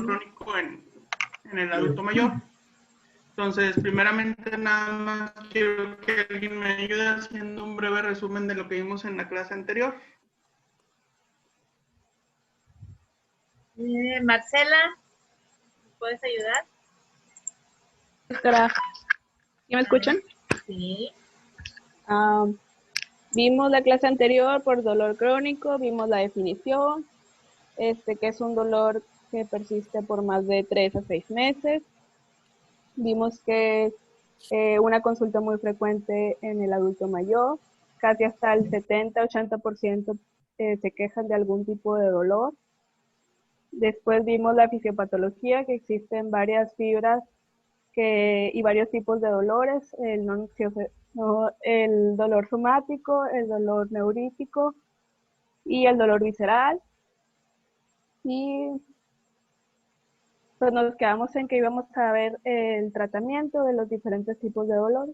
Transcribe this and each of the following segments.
crónico en el adulto mayor. Entonces, primeramente nada más quiero que alguien me ayude haciendo un breve resumen de lo que vimos en la clase anterior. Marcela, ¿puedes ayudar? ¿Sí me escuchan? Sí. Vimos la clase anterior por dolor crónico, vimos la definición, que es un dolor que persiste por más de 3 a 6 meses. Vimos que una consulta muy frecuente en el adulto mayor, casi hasta el 70-80% se quejan de algún tipo de dolor. Después vimos la fisiopatología, que existen varias fibras y varios tipos de dolores, el dolor somático, el dolor neurítico y el dolor visceral. Y pues nos quedamos en que íbamos a ver el tratamiento de los diferentes tipos de dolor.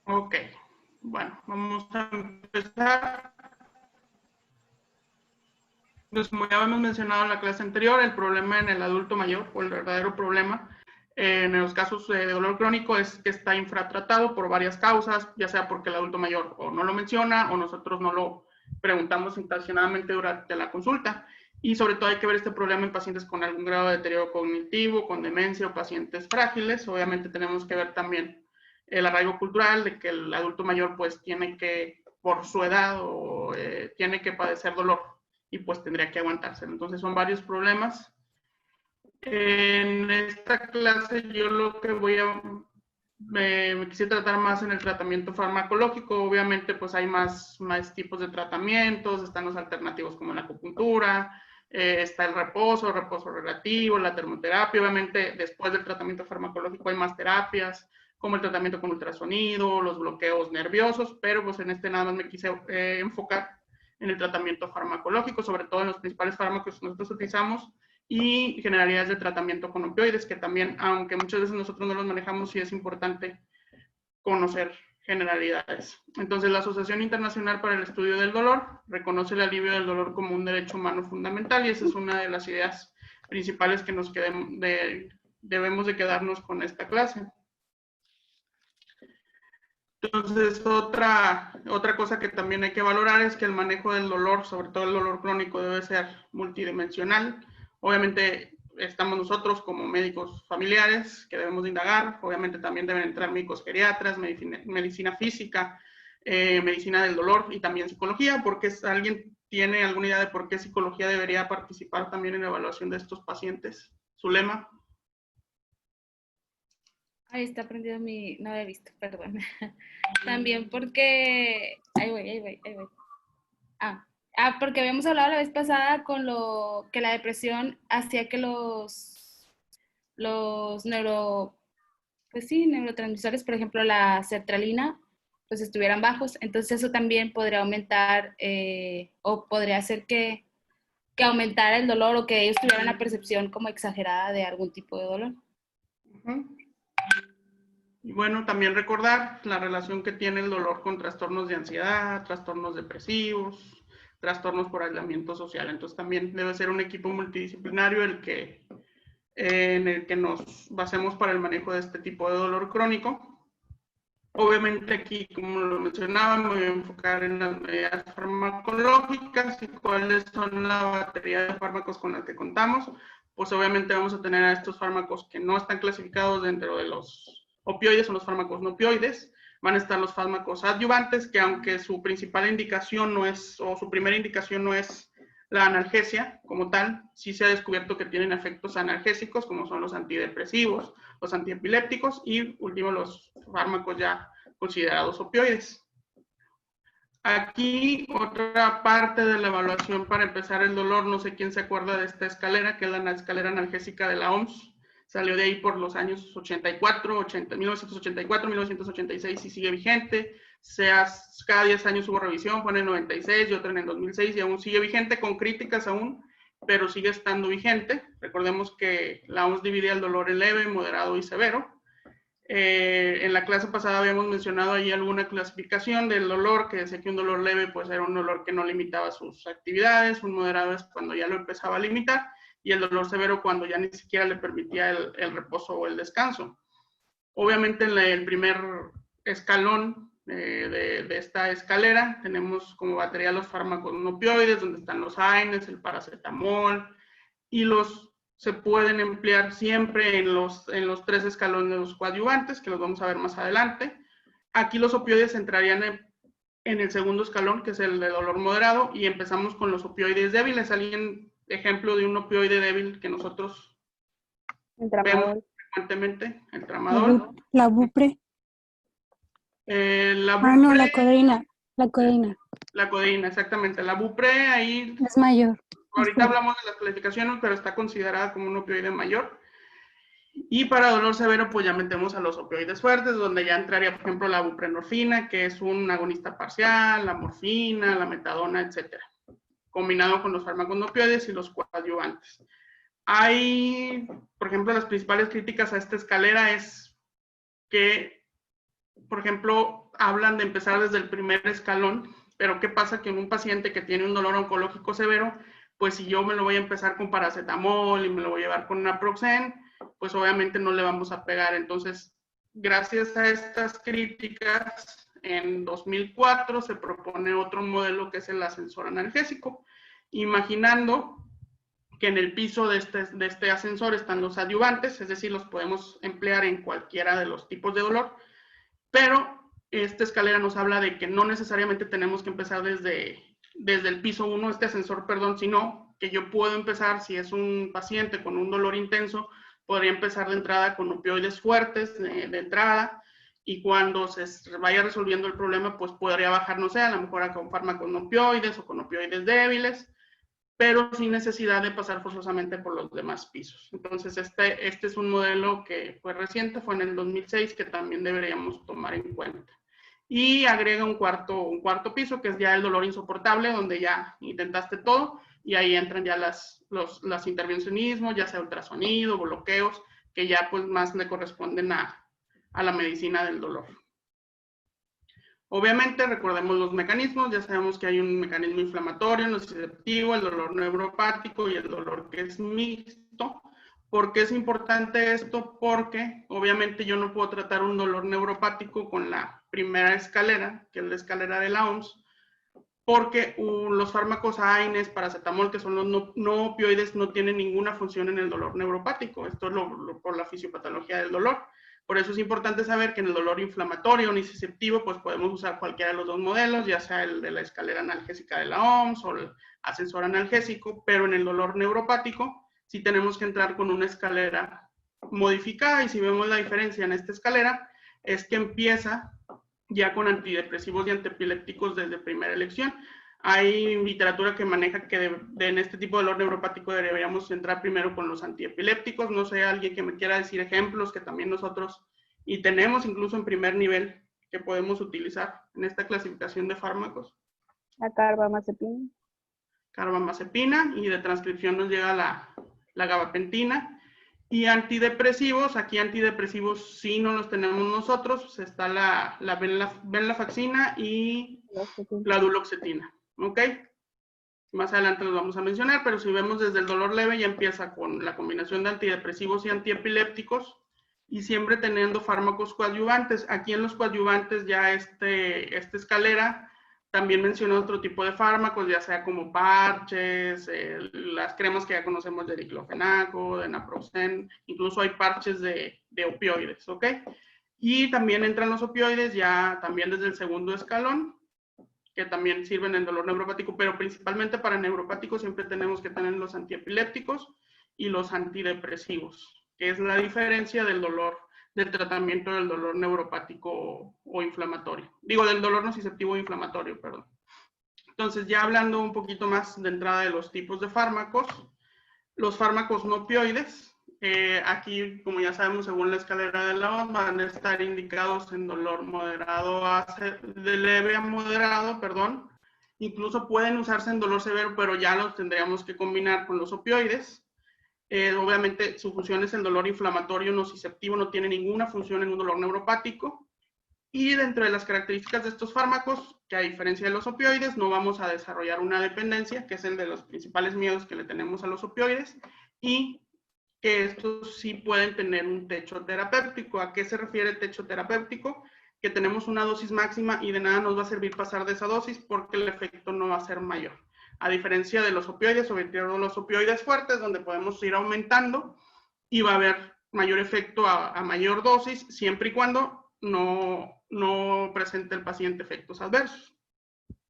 Ok, bueno, vamos a empezar. Pues como ya hemos mencionado en la clase anterior, el problema en el adulto mayor, o el verdadero problema, en los casos de dolor crónico es que está infratratado por varias causas, ya sea porque el adulto mayor o no lo menciona o nosotros no lo preguntamos intencionadamente durante la consulta. Y sobre todo hay que ver este problema en pacientes con algún grado de deterioro cognitivo, con demencia o pacientes frágiles. Obviamente tenemos que ver también el arraigo cultural de que el adulto mayor pues tiene que, por su edad, tiene que padecer dolor y pues tendría que aguantarse. Entonces son varios problemas. En esta clase yo lo que me quise tratar más en el tratamiento farmacológico. Obviamente pues hay más tipos de tratamientos, están los alternativos como la acupuntura, está el reposo relativo, la termoterapia. Obviamente después del tratamiento farmacológico hay más terapias, como el tratamiento con ultrasonido, los bloqueos nerviosos, pero pues en este nada más me quise enfocar en el tratamiento farmacológico, sobre todo en los principales fármacos que nosotros utilizamos, y generalidades de tratamiento con opioides, que también, aunque muchas veces nosotros no los manejamos, sí es importante conocer generalidades. Entonces, la Asociación Internacional para el Estudio del Dolor reconoce el alivio del dolor como un derecho humano fundamental, y esa es una de las ideas principales que debemos de quedarnos con esta clase. Entonces, otra cosa que también hay que valorar es que el manejo del dolor, sobre todo el dolor crónico, debe ser multidimensional. Obviamente, estamos nosotros como médicos familiares que debemos de indagar. Obviamente, también deben entrar médicos geriatras, medicina física, medicina del dolor y también psicología, porque ¿alguien tiene alguna idea de por qué psicología debería participar también en la evaluación de estos pacientes? Zulema. Ahí está prendido no había visto, perdón. También porque, ahí voy. Porque habíamos hablado la vez pasada con lo que la depresión hacía que los neurotransmisores, por ejemplo, la sertralina, pues estuvieran bajos. Entonces eso también podría aumentar o podría hacer que aumentara el dolor o que ellos tuvieran una percepción como exagerada de algún tipo de dolor. Y bueno, también recordar la relación que tiene el dolor con trastornos de ansiedad, trastornos depresivos, trastornos por aislamiento social. Entonces también debe ser un equipo multidisciplinario en el que nos basemos para el manejo de este tipo de dolor crónico. Obviamente aquí, como lo mencionaba, me voy a enfocar en las medidas farmacológicas y cuáles son la batería de fármacos con las que contamos. Pues obviamente vamos a tener a estos fármacos que no están clasificados dentro de los opioides, son los fármacos no opioides. Van a estar los fármacos adyuvantes, que aunque su principal indicación no es, o su primera indicación no es la analgesia como tal, sí se ha descubierto que tienen efectos analgésicos, como son los antidepresivos, los antiepilépticos y, último, los fármacos ya considerados opioides. Aquí, otra parte de la evaluación para empezar el dolor, no sé quién se acuerda de esta escalera, que es la escalera analgésica de la OMS. Salió de ahí por los años 1984, 1986 y sigue vigente. Cada 10 años hubo revisión, fue en el 96 y otra en el 2006 y aún sigue vigente, con críticas aún, pero sigue estando vigente. Recordemos que la OMS divide el dolor en leve, moderado y severo. En la clase pasada habíamos mencionado ahí alguna clasificación del dolor, que decía que un dolor leve pues era un dolor que no limitaba sus actividades, un moderado es cuando ya lo empezaba a limitar, y el dolor severo cuando ya ni siquiera le permitía el reposo o el descanso. Obviamente en el primer escalón de esta escalera tenemos como batería los fármacos no opioides, donde están los AINES, el paracetamol, y se pueden emplear siempre en los 3 escalones de los coadyuvantes, que los vamos a ver más adelante. Aquí los opioides entrarían en el segundo escalón, que es el de dolor moderado, y empezamos con los opioides débiles. ¿Alguien ejemplo de un opioide débil que nosotros vemos frecuentemente? El tramadol. La Bupre. La Bupre. No, la codeína. La codeína. La codeína, exactamente. La Bupre ahí... Es mayor. Ahorita hablamos de las clasificaciones, pero está considerada como un opioide mayor. Y para dolor severo, pues ya metemos a los opioides fuertes, donde ya entraría, por ejemplo, la buprenorfina, que es un agonista parcial, la morfina, la metadona, etcétera, combinado con los fármacos no opioides y los coadyuvantes. Hay, por ejemplo, las principales críticas a esta escalera es que, por ejemplo, hablan de empezar desde el primer escalón, pero ¿qué pasa que en un paciente que tiene un dolor oncológico severo, pues si yo me lo voy a empezar con paracetamol y me lo voy a llevar con naproxen, pues obviamente no le vamos a pegar? Entonces, gracias a estas críticas, en 2004 se propone otro modelo que es el ascensor analgésico, imaginando que en el piso de este ascensor están los adyuvantes, es decir, los podemos emplear en cualquiera de los tipos de dolor, pero esta escalera nos habla de que no necesariamente tenemos que empezar desde el piso 1, este ascensor, perdón, sino que yo puedo empezar, si es un paciente con un dolor intenso, podría empezar de entrada con opioides fuertes de entrada, y cuando se vaya resolviendo el problema, pues podría bajar, no sé, a lo mejor con fármacos no opioides o con opioides débiles, pero sin necesidad de pasar forzosamente por los demás pisos. Entonces, este es un modelo que fue reciente, fue en el 2006, que también deberíamos tomar en cuenta. Y agrega un cuarto piso, que es ya el dolor insoportable, donde ya intentaste todo, y ahí entran ya los intervencionismos, ya sea ultrasonido, bloqueos, que ya pues más le corresponden a la medicina del dolor. Obviamente, recordemos los mecanismos, ya sabemos que hay un mecanismo inflamatorio, nociceptivo, el dolor neuropático y el dolor que es mixto. ¿Por qué es importante esto? Porque obviamente yo no puedo tratar un dolor neuropático con la primera escalera, que es la escalera de la OMS, porque los fármacos AINES, paracetamol, que son los no opioides, no tienen ninguna función en el dolor neuropático. Esto es por la fisiopatología del dolor. Por eso es importante saber que en el dolor inflamatorio o nociceptivo, pues podemos usar cualquiera de los dos modelos, ya sea el de la escalera analgésica de la OMS o el ascensor analgésico, pero en el dolor neuropático sí tenemos que entrar con una escalera modificada, y si vemos la diferencia en esta escalera, es que empieza ya con antidepresivos y antiepilépticos desde primera elección. Hay literatura que maneja que en este tipo de dolor neuropático deberíamos entrar primero con los antiepilépticos. No sé, alguien que me quiera decir ejemplos que también nosotros, y tenemos incluso en primer nivel, que podemos utilizar en esta clasificación de fármacos. La carbamazepina. Carbamazepina, y de transcripción nos llega la gabapentina. Y antidepresivos, aquí antidepresivos sí no los tenemos nosotros, pues está la venlafaxina y la duloxetina. ¿Ok? Más adelante los vamos a mencionar, pero si vemos desde el dolor leve ya empieza con la combinación de antidepresivos y antiepilépticos, y siempre teniendo fármacos coadyuvantes. Aquí en los coadyuvantes ya esta escalera también menciona otro tipo de fármacos, ya sea como parches, las cremas que ya conocemos de diclofenaco, de naproxen, incluso hay parches de opioides, ¿ok? Y también entran los opioides ya también desde el segundo escalón, que también sirven en dolor neuropático, pero principalmente para neuropático siempre tenemos que tener los antiepilépticos y los antidepresivos, que es la diferencia del tratamiento del dolor neuropático o inflamatorio. Digo, del dolor nociceptivo o inflamatorio, perdón. Entonces, ya hablando un poquito más de entrada de los tipos de fármacos, los fármacos no opioides, aquí, como ya sabemos, según la escalera de la OMS, van a estar indicados en dolor moderado de leve a moderado, perdón. Incluso pueden usarse en dolor severo, pero ya los tendríamos que combinar con los opioides. Obviamente su función es el dolor inflamatorio nociceptivo, no tiene ninguna función en un dolor neuropático. Y dentro de las características de estos fármacos, que a diferencia de los opioides, no vamos a desarrollar una dependencia, que es el de los principales miedos que le tenemos a los opioides, y que estos sí pueden tener un techo terapéutico. ¿A qué se refiere el techo terapéutico? Que tenemos una dosis máxima y de nada nos va a servir pasar de esa dosis porque el efecto no va a ser mayor. A diferencia de los opioides, sobre todo los opioides fuertes, donde podemos ir aumentando y va a haber mayor efecto a mayor dosis, siempre y cuando no presente el paciente efectos adversos.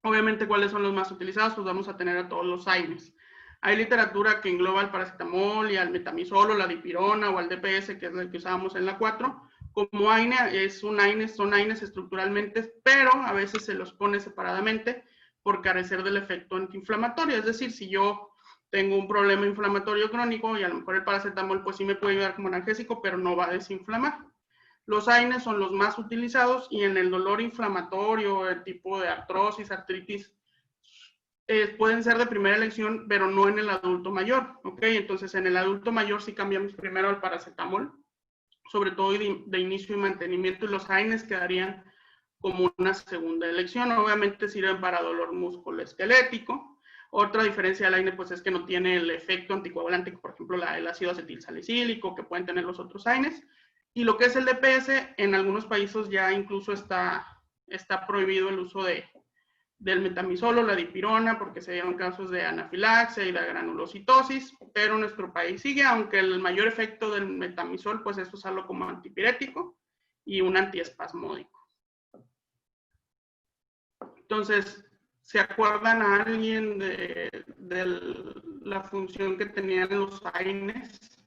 Obviamente, ¿cuáles son los más utilizados? Pues vamos a tener a todos los AINES. Hay literatura que engloba al paracetamol y al metamizol o la dipirona o al DPS, que es el que usábamos en la 4, como AINE, son AINES estructuralmente, pero a veces se los pone separadamente por carecer del efecto antiinflamatorio. Es decir, si yo tengo un problema inflamatorio crónico y a lo mejor el paracetamol pues sí me puede ayudar como analgésico, pero no va a desinflamar. Los AINES son los más utilizados y en el dolor inflamatorio, el tipo de artrosis, artritis, pueden ser de primera elección, pero no en el adulto mayor, ¿ok? Entonces, en el adulto mayor sí cambiamos primero al paracetamol, sobre todo de inicio y mantenimiento, y los AINES quedarían como una segunda elección. Obviamente sirven para dolor musculoesquelético. Otra diferencia del AINE, pues, es que no tiene el efecto anticoagulante, por ejemplo, el ácido acetilsalicílico, que pueden tener los otros AINES. Y lo que es el DPS, en algunos países ya incluso está prohibido el uso del metamizol o la dipirona, porque se dieron casos de anafilaxia y de granulocitosis, pero en nuestro país sigue, aunque el mayor efecto del metamizol, pues es usarlo como antipirético y un antiespasmódico. Entonces, ¿se acuerdan a alguien de la función que tenían los AINES?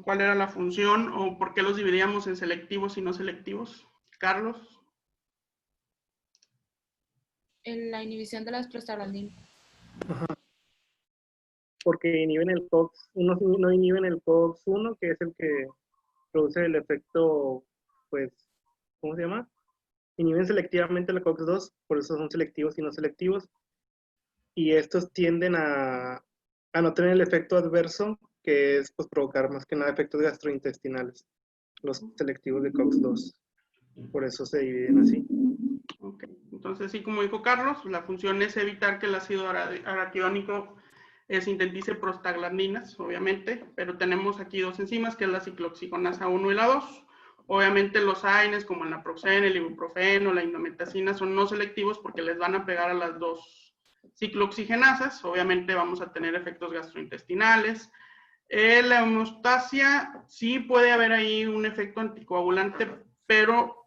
¿Cuál era la función o por qué los dividíamos en selectivos y no selectivos? Carlos. En la inhibición de las prostaglandinas. Porque inhiben el COX, no inhiben el COX-1, que es el que produce el efecto, pues, ¿cómo se llama? Inhiben selectivamente el COX-2, por eso son selectivos y no selectivos. Y estos tienden a no tener el efecto adverso, que es pues, provocar más que nada efectos gastrointestinales, los selectivos de COX-2. Por eso se dividen así. Ok, entonces sí, como dijo Carlos, la función es evitar que el ácido araquidónico sintetice prostaglandinas, obviamente, pero tenemos aquí dos enzimas, que es la ciclooxigenasa 1 y la 2. Obviamente los AINES, como el naproxen, el ibuprofeno, la indometacina, son no selectivos porque les van a pegar a las dos ciclooxigenasas. Obviamente vamos a tener efectos gastrointestinales. La hemostasia, sí puede haber ahí un efecto anticoagulante, pero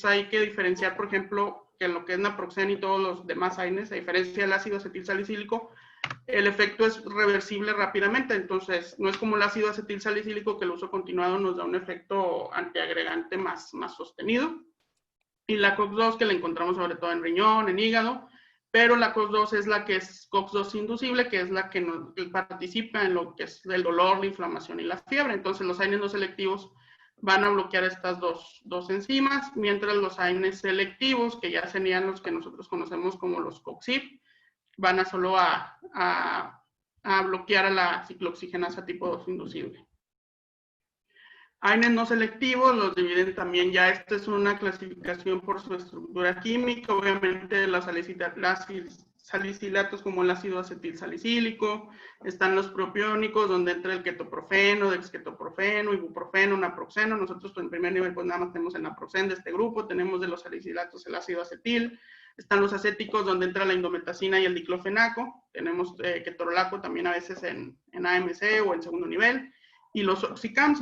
hay que diferenciar, por ejemplo, que lo que es naproxen y todos los demás AINES, a diferencia del ácido acetilsalicílico, el efecto es reversible rápidamente. Entonces, no es como el ácido acetilsalicílico, que el uso continuado nos da un efecto antiagregante más sostenido. Y la COX-2, que la encontramos sobre todo en riñón, en hígado, pero la COX-2 es la que es COX-2 inducible, que es la que participa en lo que es el dolor, la inflamación y la fiebre. Entonces, los AINES no selectivos van a bloquear estas dos enzimas, mientras los AINES selectivos, que ya serían los que nosotros conocemos como los COXIB, van a solo a bloquear a la ciclooxigenasa tipo 2 inducible. AINES no selectivos los dividen también, ya esta es una clasificación por su estructura química, obviamente las salicilatos como el ácido acetilsalicílico, están los propiónicos donde entra el ketoprofeno, dexketoprofeno, ibuprofeno, naproxeno. Nosotros en primer nivel pues nada más tenemos el naproxen de este grupo, tenemos de los salicilatos el ácido acetil, están los acéticos donde entra la indometacina y el diclofenaco, tenemos ketorolaco también a veces en AMC o en segundo nivel, y los oxicams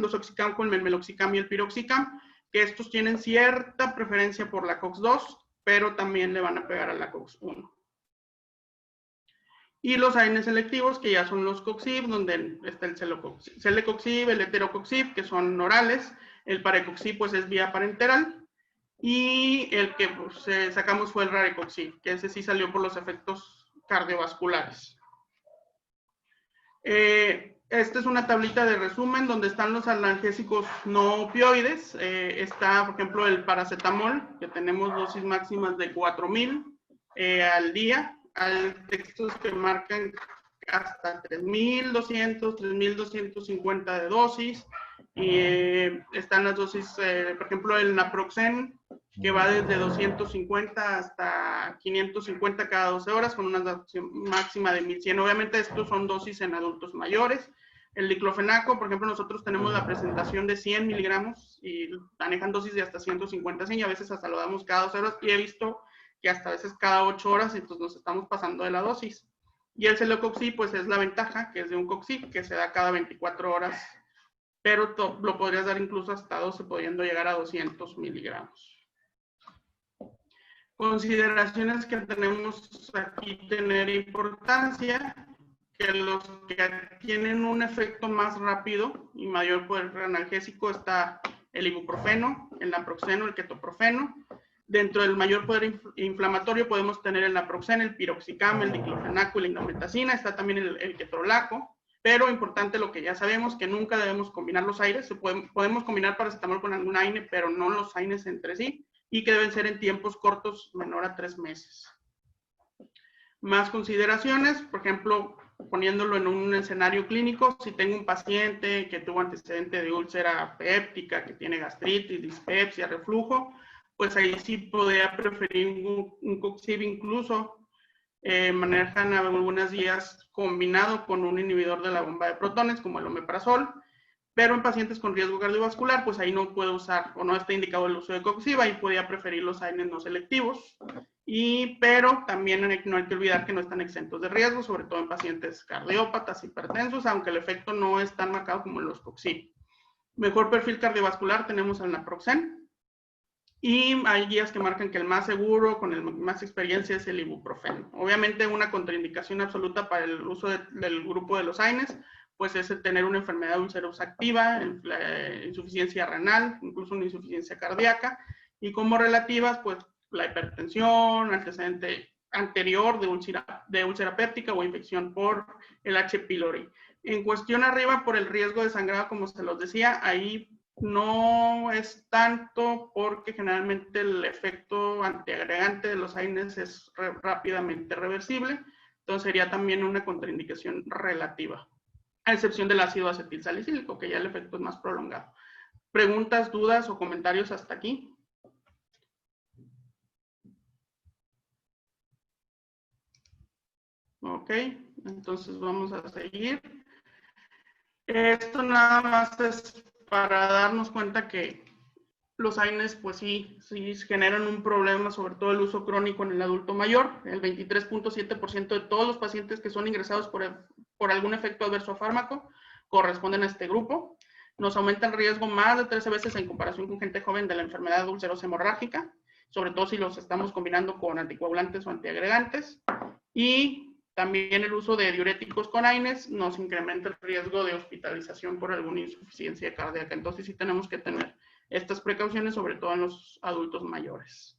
con el meloxicam y el piroxicam, que estos tienen cierta preferencia por la COX-2, pero también le van a pegar a la COX-1. Y los AINES selectivos, que ya son los COXIB, donde está el celecoxib, el heterocoxib, que son orales, el parecoxib pues es vía parenteral, y el que pues, sacamos fue el rarecoxib, que ese sí salió por los efectos cardiovasculares. Esta es una tablita de resumen donde están los analgésicos no opioides. Está, por ejemplo, el paracetamol, que tenemos dosis máximas de 4000 al día. Hay textos que marcan hasta 3.200, 3.250 de dosis. Y están las dosis, por ejemplo, el naproxen, que va desde 250 hasta 550 cada 12 horas, con una dosis máxima de 1.100. Obviamente, estos son dosis en adultos mayores. El diclofenaco, por ejemplo, nosotros tenemos la presentación de 100 miligramos y manejan dosis de hasta 150 y a veces hasta lo damos cada 12 horas. Y he visto que hasta a veces cada 8 horas, entonces nos estamos pasando de la dosis. Y el celecoxib, pues es la ventaja, que es de un coxib, que se da cada 24 horas, pero lo podrías dar incluso hasta 12, pudiendo llegar a 200 miligramos. Consideraciones que tenemos aquí tener importancia, que los que tienen un efecto más rápido y mayor poder analgésico está el ibuprofeno, el naproxeno, el ketoprofeno. Dentro del mayor poder inflamatorio podemos tener el naproxeno, el piroxicam, el diclofenaco y la indometacina. Está también el ketorolaco. Pero importante lo que ya sabemos, que nunca debemos combinar los AINES. Podemos combinar paracetamol con algún AINE, pero no los AINES entre sí, y que deben ser en tiempos cortos, menor a 3 meses. Más consideraciones, por ejemplo, poniéndolo en un escenario clínico, si tengo un paciente que tuvo antecedente de úlcera péptica, que tiene gastritis, dispepsia, reflujo, pues ahí sí podría preferir un coxib incluso. Manejan algunas guías combinado con un inhibidor de la bomba de protones, como el omeprazol, pero en pacientes con riesgo cardiovascular, pues ahí no puedo usar, o no está indicado el uso de coxib, ahí podría preferir los AINES no selectivos, pero también no hay que olvidar que no están exentos de riesgo, sobre todo en pacientes cardiópatas, hipertensos, aunque el efecto no es tan marcado como en los coxib. Mejor perfil cardiovascular tenemos el naproxen, y hay guías que marcan que el más seguro, con más experiencia, es el ibuprofeno. Obviamente una contraindicación absoluta para el uso del grupo de los AINES, pues es el tener una enfermedad ulcerosa activa, insuficiencia renal, incluso una insuficiencia cardíaca, y como relativas, pues la hipertensión, antecedente anterior de úlcera péptica o infección por el H. pylori. En cuestión arriba, por el riesgo de sangrado, como se los decía, ahí no es tanto porque generalmente el efecto antiagregante de los AINES es rápidamente reversible, entonces sería también una contraindicación relativa, a excepción del ácido acetilsalicílico, que ya el efecto es más prolongado. ¿Preguntas, dudas o comentarios hasta aquí? Ok, entonces vamos a seguir. Esto nada más es para darnos cuenta que los AINES, pues sí generan un problema, sobre todo el uso crónico en el adulto mayor. El 23.7% de todos los pacientes que son ingresados por algún efecto adverso a fármaco corresponden a este grupo. Nos aumenta el riesgo más de 13 veces en comparación con gente joven de la enfermedad ulcerosa hemorrágica, sobre todo si los estamos combinando con anticoagulantes o antiagregantes. Y también el uso de diuréticos con AINES nos incrementa el riesgo de hospitalización por alguna insuficiencia cardíaca. Entonces sí tenemos que tener estas precauciones, sobre todo en los adultos mayores.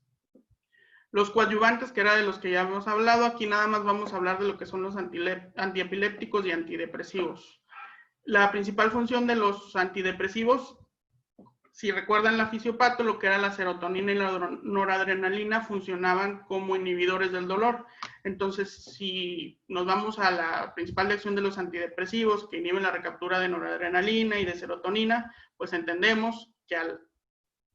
Los coadyuvantes, que era de los que ya hemos hablado, aquí nada más vamos a hablar de lo que son los antiepilépticos y antidepresivos. La principal función de los antidepresivos, si recuerdan la fisiopato, lo que era la serotonina y la noradrenalina funcionaban como inhibidores del dolor. Entonces, si nos vamos a la principal acción de los antidepresivos, que inhiben la recaptura de noradrenalina y de serotonina, pues entendemos que al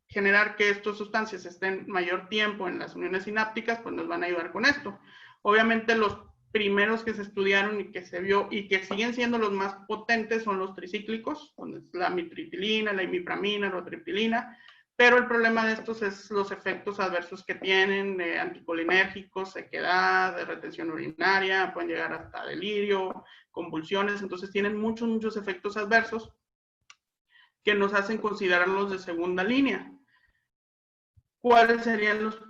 generar que estas sustancias estén mayor tiempo en las uniones sinápticas, pues nos van a ayudar con esto. Obviamente los primeros que se estudiaron y que se vio y que siguen siendo los más potentes son los tricíclicos, donde es la amitriptilina, la imipramina, la rotriptilina, pero el problema de estos es los efectos adversos que tienen, anticolinérgicos, sequedad, de retención urinaria, pueden llegar hasta delirio, convulsiones, entonces tienen muchos efectos adversos que nos hacen considerarlos de segunda línea. ¿Cuáles serían los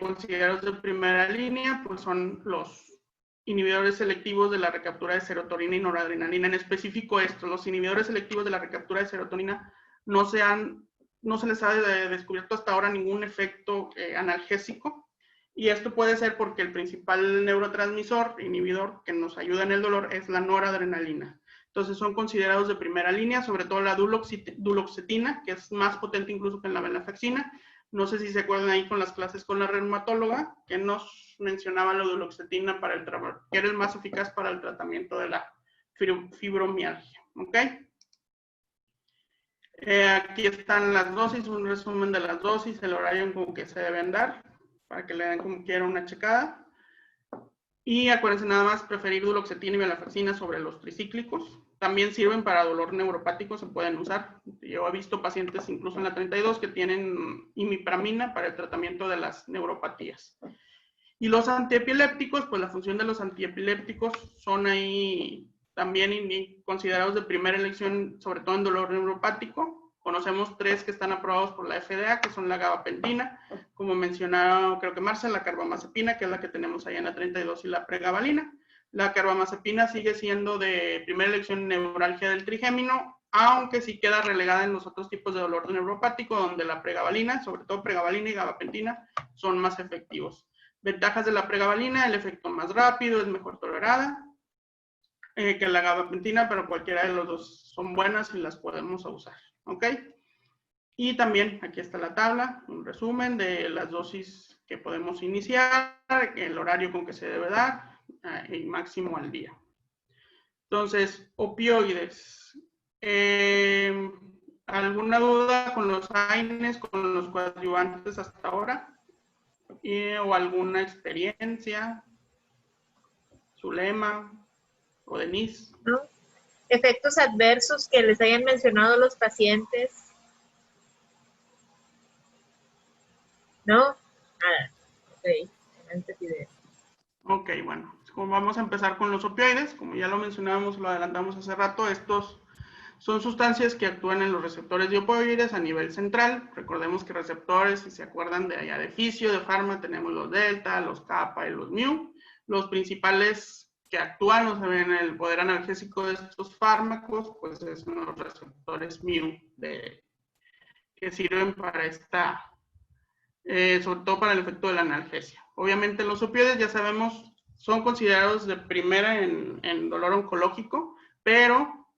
considerados de primera línea? Pues son los inhibidores selectivos de la recaptura de serotonina y noradrenalina. En específico los inhibidores selectivos de la recaptura de serotonina no se les ha descubierto hasta ahora ningún efecto analgésico, y esto puede ser porque el principal neurotransmisor inhibidor que nos ayuda en el dolor es la noradrenalina. Entonces son considerados de primera línea, sobre todo la duloxetina, que es más potente incluso que la venlafaxina, No sé si se acuerdan ahí con las clases con la reumatóloga, que nos mencionaba lo de duloxetina para el que era el más eficaz para el tratamiento de la fibromialgia. ¿Ok? Aquí están las dosis, un resumen de las dosis, el horario con que se deben dar, para que le den como quiera una checada. Y acuérdense nada más preferir duloxetina y venlafaxina sobre los tricíclicos. También sirven para dolor neuropático, se pueden usar. Yo he visto pacientes incluso en la 32 que tienen imipramina para el tratamiento de las neuropatías. Y los antiepilépticos, pues la función de los antiepilépticos son ahí también considerados de primera elección, sobre todo en dolor neuropático. Conocemos 3 que están aprobados por la FDA, que son la gabapentina, como mencionaba, creo que Marcia, la carbamazepina, que es la que tenemos ahí en la 32, y la pregabalina. La carbamazepina sigue siendo de primera elección en neuralgia del trigémino, aunque sí queda relegada en los otros tipos de dolor neuropático, donde la pregabalina, sobre todo pregabalina y gabapentina, son más efectivos. Ventajas de la pregabalina: el efecto más rápido, es mejor tolerada que la gabapentina, pero cualquiera de los dos son buenas y las podemos usar. ¿Ok? Y también aquí está la tabla, un resumen de las dosis que podemos iniciar, el horario con que se debe dar y máximo al día. Entonces, opioides. ¿Alguna duda con los AINES, con los coadyuvantes hasta ahora? ¿O alguna experiencia? Zulema o Denise. ¿No? Efectos adversos que les hayan mencionado los pacientes. ¿No? Nada. Ok. Ok, bueno. Vamos a empezar con los opioides. Como ya lo mencionábamos, lo adelantamos hace rato, estos son sustancias que actúan en los receptores de opioides a nivel central. Recordemos que receptores, si se acuerdan de allá de fisio, de farma, tenemos los delta, los kappa y los mu. Los principales que actúan en el poder analgésico de estos fármacos, pues son los receptores mu, que sirven para esta, sobre todo para el efecto de la analgesia. Obviamente los opioides, ya sabemos, son considerados de primera en dolor oncológico, pero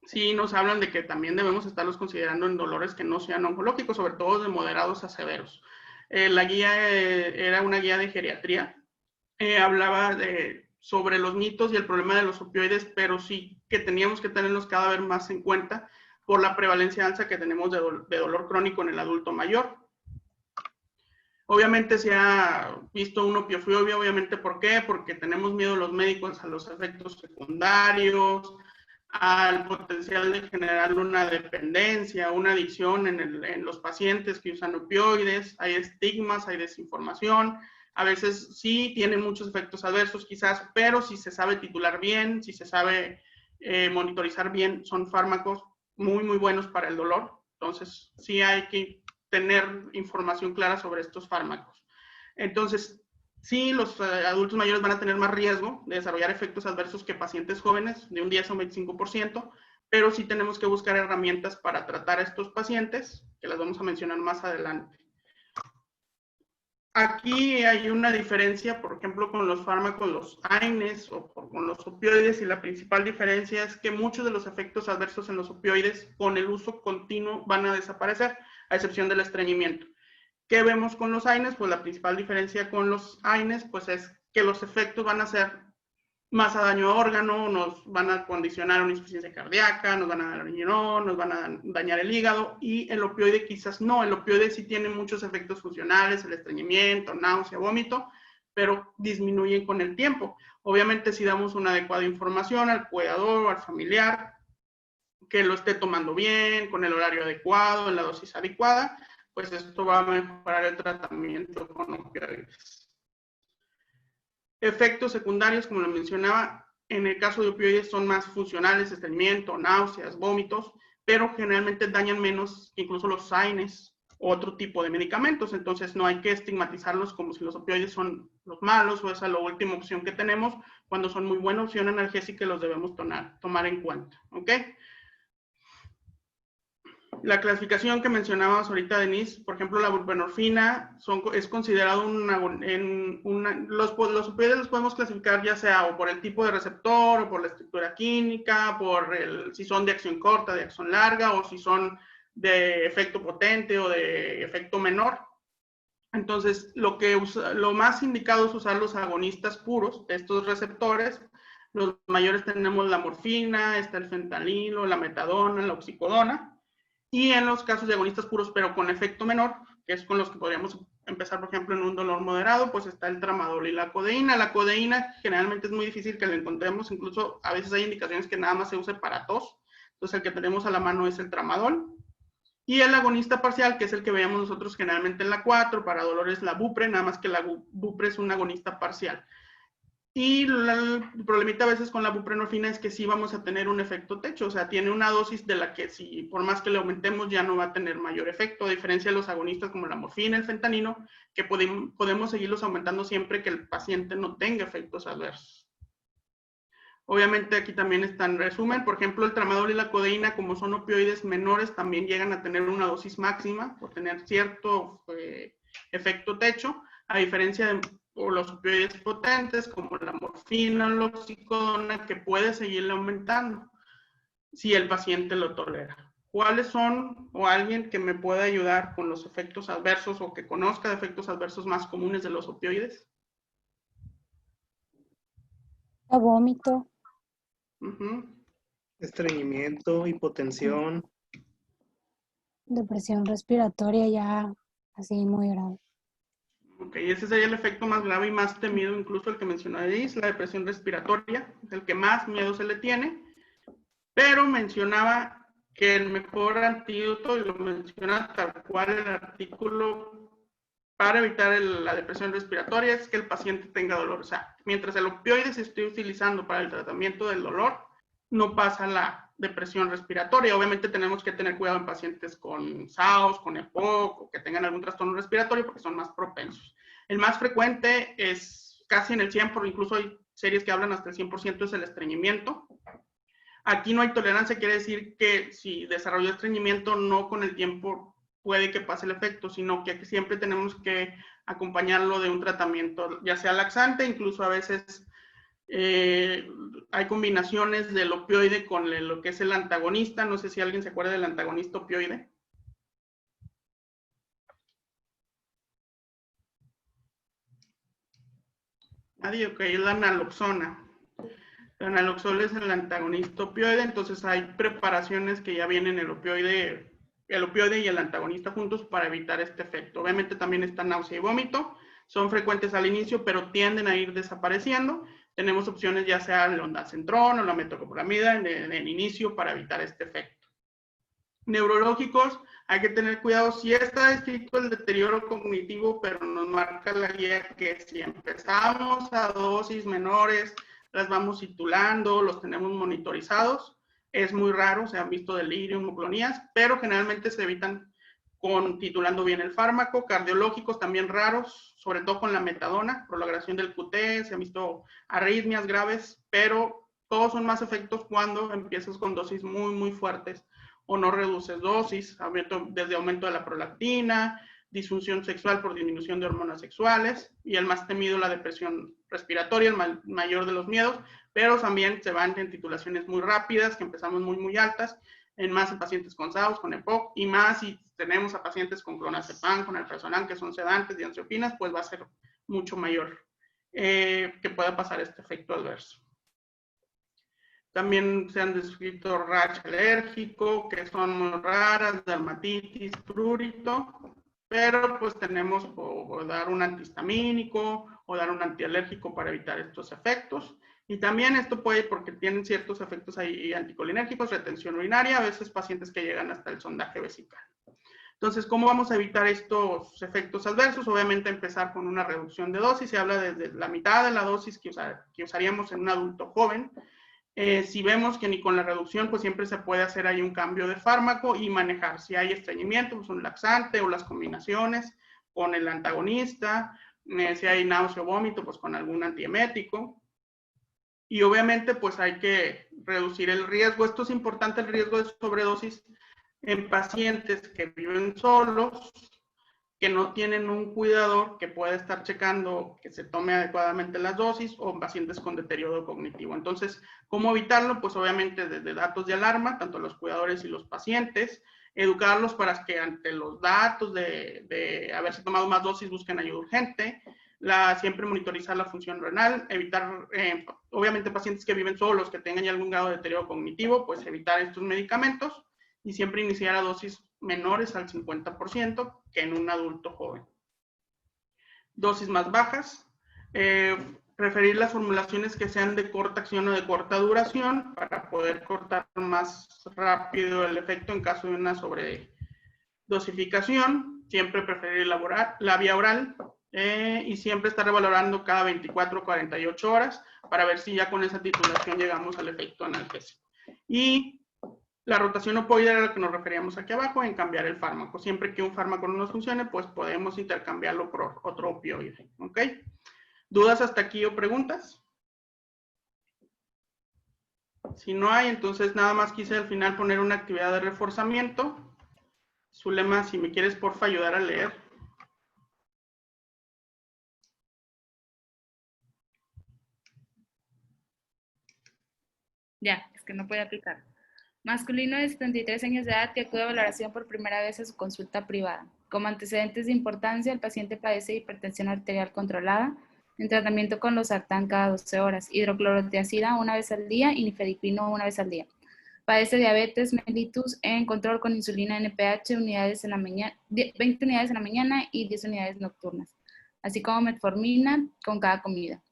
sí nos hablan de que también debemos estarlos considerando en dolores que no sean oncológicos, sobre todo de moderados a severos. La guía era una guía de geriatría, hablaba sobre los mitos y el problema de los opioides, pero sí que teníamos que tenerlos cada vez más en cuenta por la prevalencia alta que tenemos de dolor crónico en el adulto mayor. Obviamente se ha visto una opiofobia, obviamente, ¿por qué? Porque tenemos miedo los médicos a los efectos secundarios, al potencial de generar una dependencia, una adicción en los pacientes que usan opioides. Hay estigmas, hay desinformación. A veces sí tienen muchos efectos adversos quizás, pero si se sabe titular bien, si se sabe monitorizar bien, son fármacos muy, muy buenos para el dolor. Entonces sí hay que tener información clara sobre estos fármacos. Entonces, sí, los adultos mayores van a tener más riesgo de desarrollar efectos adversos que pacientes jóvenes, de un 10 a un 25%, pero sí tenemos que buscar herramientas para tratar a estos pacientes, que las vamos a mencionar más adelante. Aquí hay una diferencia, por ejemplo, con los fármacos, los AINES o con los opioides, y la principal diferencia es que muchos de los efectos adversos en los opioides con el uso continuo van a desaparecer, a excepción del estreñimiento. ¿Qué vemos con los AINES? Pues la principal diferencia con los AINES pues es que los efectos van a ser más a daño a órgano, nos van a condicionar una insuficiencia cardíaca, nos van a dar el riñón, nos van a dañar el hígado, y el opioide quizás no. El opioide sí tiene muchos efectos funcionales, el estreñimiento, náusea, vómito, pero disminuyen con el tiempo. Obviamente si damos una adecuada información al cuidador o al familiar, que lo esté tomando bien, con el horario adecuado, en la dosis adecuada, pues esto va a mejorar el tratamiento con opioides. Efectos secundarios, como lo mencionaba, en el caso de opioides son más funcionales, estreñimiento, náuseas, vómitos, pero generalmente dañan menos que incluso los AINES o otro tipo de medicamentos. Entonces no hay que estigmatizarlos como si los opioides son los malos o esa es la última opción que tenemos, cuando son muy buena opción analgésica y los debemos tomar en cuenta. ¿Ok? La clasificación que mencionábamos ahorita, Denise, por ejemplo, la buprenorfina es considerado los opioides los podemos clasificar ya sea o por el tipo de receptor, o por la estructura química, si son de acción corta, de acción larga, o si son de efecto potente o de efecto menor. Entonces, lo más indicado es usar los agonistas puros de estos receptores. Los mayores tenemos la morfina, está el fentanilo, la metadona, la oxicodona. Y en los casos de agonistas puros, pero con efecto menor, que es con los que podríamos empezar, por ejemplo, en un dolor moderado, pues está el tramadol y la codeína. La codeína generalmente es muy difícil que la encontremos, incluso a veces hay indicaciones que nada más se use para tos. Entonces, el que tenemos a la mano es el tramadol. Y el agonista parcial, que es el que veíamos nosotros generalmente en la 4, para dolores la Bupre, nada más que la Bupre es un agonista parcial. Y el problemita a veces con la buprenorfina es que sí vamos a tener un efecto techo, o sea, tiene una dosis de la que si por más que le aumentemos ya no va a tener mayor efecto, a diferencia de los agonistas como la morfina, el fentanilo, que podemos seguirlos aumentando siempre que el paciente no tenga efectos adversos. Obviamente aquí también está en resumen, por ejemplo, el tramadol y la codeína, como son opioides menores, también llegan a tener una dosis máxima por tener cierto efecto techo, a diferencia de los opioides potentes como la morfina o la oxicodona, que puede seguirle aumentando si el paciente lo tolera. ¿Cuáles son, o alguien que me pueda ayudar con los efectos adversos o que conozca de efectos adversos más comunes de los opioides? Vómito, Estreñimiento, hipotensión. depresión respiratoria ya así muy grave. Ok, ese sería el efecto más grave y más temido, incluso el que mencionó Edith, la depresión respiratoria, es el que más miedo se le tiene, pero mencionaba que el mejor antídoto, y lo menciona tal cual el artículo, para evitar la depresión respiratoria es que el paciente tenga dolor. O sea, mientras el opioide se esté utilizando para el tratamiento del dolor, no pasa la depresión respiratoria. Obviamente tenemos que tener cuidado en pacientes con SAOS, con EPOC, o que tengan algún trastorno respiratorio porque son más propensos. El más frecuente es casi en el 100%, incluso hay series que hablan hasta el 100%, es el estreñimiento. Aquí no hay tolerancia, quiere decir que si desarrolló estreñimiento, no con el tiempo puede que pase el efecto, sino que siempre tenemos que acompañarlo de un tratamiento, ya sea laxante, incluso a veces hay combinaciones del opioide con lo que es el antagonista. No sé si alguien se acuerda del antagonista opioide. Nadie, ok, es la naloxona. La naloxona es el antagonista opioide, entonces hay preparaciones que ya vienen el opioide y el antagonista juntos para evitar este efecto. Obviamente también está náusea y vómito, son frecuentes al inicio, pero tienden a ir desapareciendo. Tenemos opciones ya sea el ondansetron o la metoclopramida en el inicio para evitar este efecto. Neurológicos, hay que tener cuidado si está descrito el deterioro cognitivo, pero nos marca la guía que si empezamos a dosis menores, las vamos titulando, los tenemos monitorizados. Es muy raro, se han visto delirium o clonías, pero generalmente se evitan titulando bien el fármaco. Cardiológicos también raros, sobre todo con la metadona, prolongación del QT, se han visto arritmias graves, pero todos son más efectos cuando empiezas con dosis muy, muy fuertes o no reduces dosis, desde aumento de la prolactina, disfunción sexual por disminución de hormonas sexuales, y el más temido, la depresión respiratoria, el mayor de los miedos, pero también se van en titulaciones muy rápidas, que empezamos muy, muy altas, más en pacientes con SAOS, con EPOC, y más si tenemos a pacientes con clonazepam, con alprazolam, que son sedantes y ansiopinas, pues va a ser mucho mayor que pueda pasar este efecto adverso. También se han descrito rash alérgico, que son muy raras, dermatitis, prurito, pero pues tenemos o dar un antihistamínico o dar un antialérgico para evitar estos efectos. Y también esto puede, porque tienen ciertos efectos ahí anticolinérgicos, retención urinaria, a veces pacientes que llegan hasta el sondaje vesical. Entonces, ¿cómo vamos a evitar estos efectos adversos? Obviamente empezar con una reducción de dosis, se habla desde la mitad de la dosis que usaríamos en un adulto joven. Si vemos que ni con la reducción, pues siempre se puede hacer ahí un cambio de fármaco y manejar. Si hay estreñimiento, pues un laxante o las combinaciones con el antagonista. Si hay náusea o vómito, pues con algún antiemético. Y obviamente, pues hay que reducir el riesgo. Esto es importante, el riesgo de sobredosis en pacientes que viven solos, que no tienen un cuidador que pueda estar checando que se tome adecuadamente las dosis, o en pacientes con deterioro cognitivo. Entonces, ¿cómo evitarlo? Pues obviamente desde datos de alarma, tanto los cuidadores y los pacientes, educarlos para que ante los datos de haberse tomado más dosis busquen ayuda urgente, siempre monitorizar la función renal, evitar, obviamente pacientes que viven solos, que tengan ya algún grado de deterioro cognitivo, pues evitar estos medicamentos y siempre iniciar a dosis menores al 50% que en un adulto joven. Dosis más bajas, preferir las formulaciones que sean de corta acción o de corta duración para poder cortar más rápido el efecto en caso de una sobredosificación. Siempre preferir la vía oral y siempre estar revalorando cada 24 o 48 horas para ver si ya con esa titulación llegamos al efecto analgésico. Y la rotación opioide era a la que nos referíamos aquí abajo, en cambiar el fármaco. Siempre que un fármaco no nos funcione, pues podemos intercambiarlo por otro opioide. ¿Ok? ¿Dudas hasta aquí o preguntas? Si no hay, entonces nada más quise al final poner una actividad de reforzamiento. Zulema, si me quieres, porfa, ayudar a leer. Ya, es que no puede aplicar. Masculino de 73 años de edad que acude a valoración por primera vez a su consulta privada. Como antecedentes de importancia, el paciente padece hipertensión arterial controlada, en tratamiento con losartán cada 12 horas, hidroclorotiazida una vez al día y nifedipino una vez al día. Padece diabetes mellitus en control con insulina NPH 20 unidades en la mañana y 10 unidades nocturnas, así como metformina con cada comida.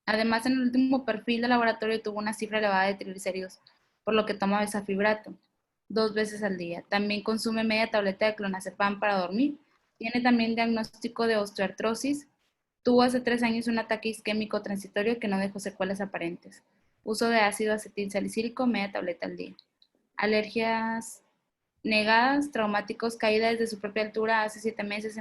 Además, en el último perfil de laboratorio tuvo una cifra elevada de triglicéridos, por lo que toma bezafibrato 2 veces al día. También consume media tableta de clonazepam para dormir. Tiene también diagnóstico de osteoartrosis. Tuvo hace 3 años un ataque isquémico transitorio que no dejó secuelas aparentes. Uso de ácido acetilsalicílico, media tableta al día. Alergias negadas, traumáticos, caída desde su propia altura hace 7 meses